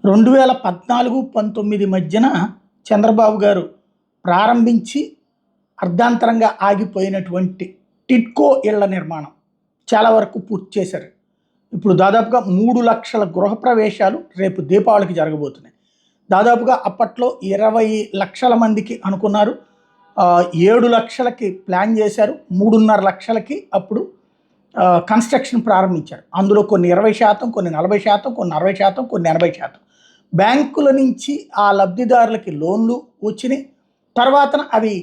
2014-19 మధ్యన చంద్రబాబు గారు ప్రారంభించి అర్ధాంతరంగా ఆగిపోయినటువంటి టిడ్కో ఇళ్ల నిర్మాణం చాలా వరకు పూర్తి చేశారు. ఇప్పుడు దాదాపుగా 3 లక్షల గృహప్రవేశాలు రేపు దీపావళికి జరగబోతున్నాయి. దాదాపుగా అప్పట్లో 20 లక్షల మందికి అనుకున్నారు, 7 లక్షలకి ప్లాన్ చేశారు, 3.5 లక్షలకి అప్పుడు కన్స్ట్రక్షన్ ప్రారంభించారు. అందులో కొన్ని 20%, కొన్ని 40%, కొన్ని 60%, కొన్ని 80%. బ్యాంకుల నుంచి ఆ లబ్ధిదారులకి లోన్లు వచ్చినాయి. తర్వాత అవి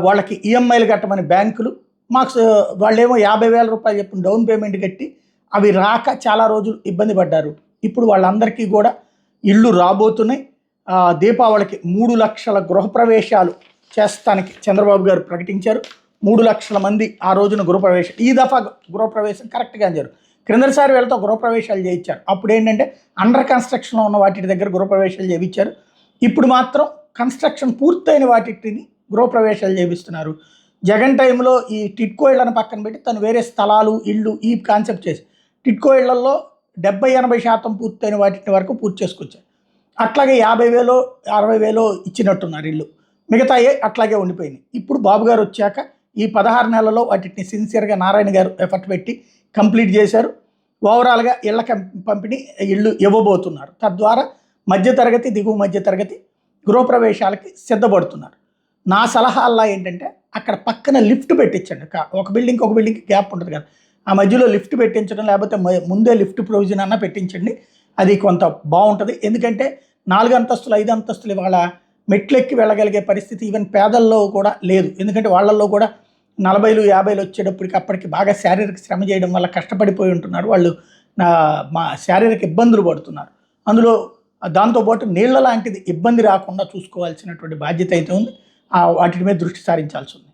వాళ్ళకి ఈఎంఐలు కట్టమని బ్యాంకులు మాకు వాళ్ళేమో 50,000 రూపాయలు చెప్పిన డౌన్ పేమెంట్ కట్టి అవి రాక చాలా రోజులు ఇబ్బంది పడ్డారు. ఇప్పుడు వాళ్ళందరికీ కూడా ఇళ్ళు రాబోతున్నాయి. దీపావళికి 3 లక్షల గృహప్రవేశాలు చేస్తానికి చంద్రబాబు గారు ప్రకటించారు. 3 లక్షల మంది ఆ రోజున గృహప్రవేశం. ఈ దఫా గృహప్రవేశం కరెక్ట్గా జరు. క్రిందసారి వీళ్ళతో గృహప్రవేశాలు చేయించారు. అప్పుడు ఏంటంటే అండర్ కన్స్ట్రక్షన్లో ఉన్న వాటి దగ్గర గృహప్రవేశాలు చేయించారు. ఇప్పుడు మాత్రం కన్స్ట్రక్షన్ పూర్తయిన వాటిని గృహప్రవేశాలు చేపిస్తున్నారు. జగన్ టైంలో ఈ టిడ్కో ఇళ్లను పక్కన పెట్టి తను వేరే స్థలాలు ఇళ్ళు ఈ కాన్సెప్ట్ చేసి టిడ్కో ఇళ్లలో 70-80% పూర్తయిన వాటి వరకు పూర్తి చేసుకొచ్చారు. అట్లాగే 50,000 60,000 ఇచ్చినట్టున్నారు ఇల్లు, మిగతాయే అట్లాగే ఉండిపోయినాయి. ఇప్పుడు బాబు గారు వచ్చాక ఈ 16 నెలల్లో వాటిని సిన్సియర్గా నారాయణ గారు ఎఫర్ట్ పెట్టి కంప్లీట్ చేశారు. ఓవరాల్గా ఇళ్ల పంపిణీ ఇళ్ళు ఇవ్వబోతున్నారు. తద్వారా మధ్యతరగతి, దిగువ మధ్యతరగతి గృహప్రవేశాలకి సిద్ధపడుతున్నారు. నా సలహాల్లో ఏంటంటే అక్కడ పక్కన లిఫ్ట్ పెట్టించండి. ఒక బిల్డింగ్కి ఒక బిల్డింగ్కి గ్యాప్ ఉంటుంది కదా, ఆ మధ్యలో లిఫ్ట్ పెట్టించడం, లేకపోతే ముందే లిఫ్ట్ ప్రొవిజన్ అన్నా పెట్టించండి. అది కొంత బాగుంటుంది. ఎందుకంటే 4 అంతస్తులు 5 అంతస్తులు ఇవాళ మెట్లెక్కి వెళ్ళగలిగే పరిస్థితి ఈవెన్ పేదల్లో కూడా లేదు. ఎందుకంటే వాళ్ళల్లో కూడా 40,000 50,000 వచ్చేటప్పటికి అప్పటికి బాగా శారీరక శ్రమ చేయడం వల్ల కష్టపడిపోయి ఉంటున్నారు. వాళ్ళు మా శారీరక ఇబ్బందులు పడుతున్నారు. అందులో దాంతోపాటు నీళ్ల లాంటిది ఇబ్బంది రాకుండా చూసుకోవాల్సినటువంటి బాధ్యత అయితే ఉంది. వాటి మీద దృష్టి సారించాల్సి ఉంది.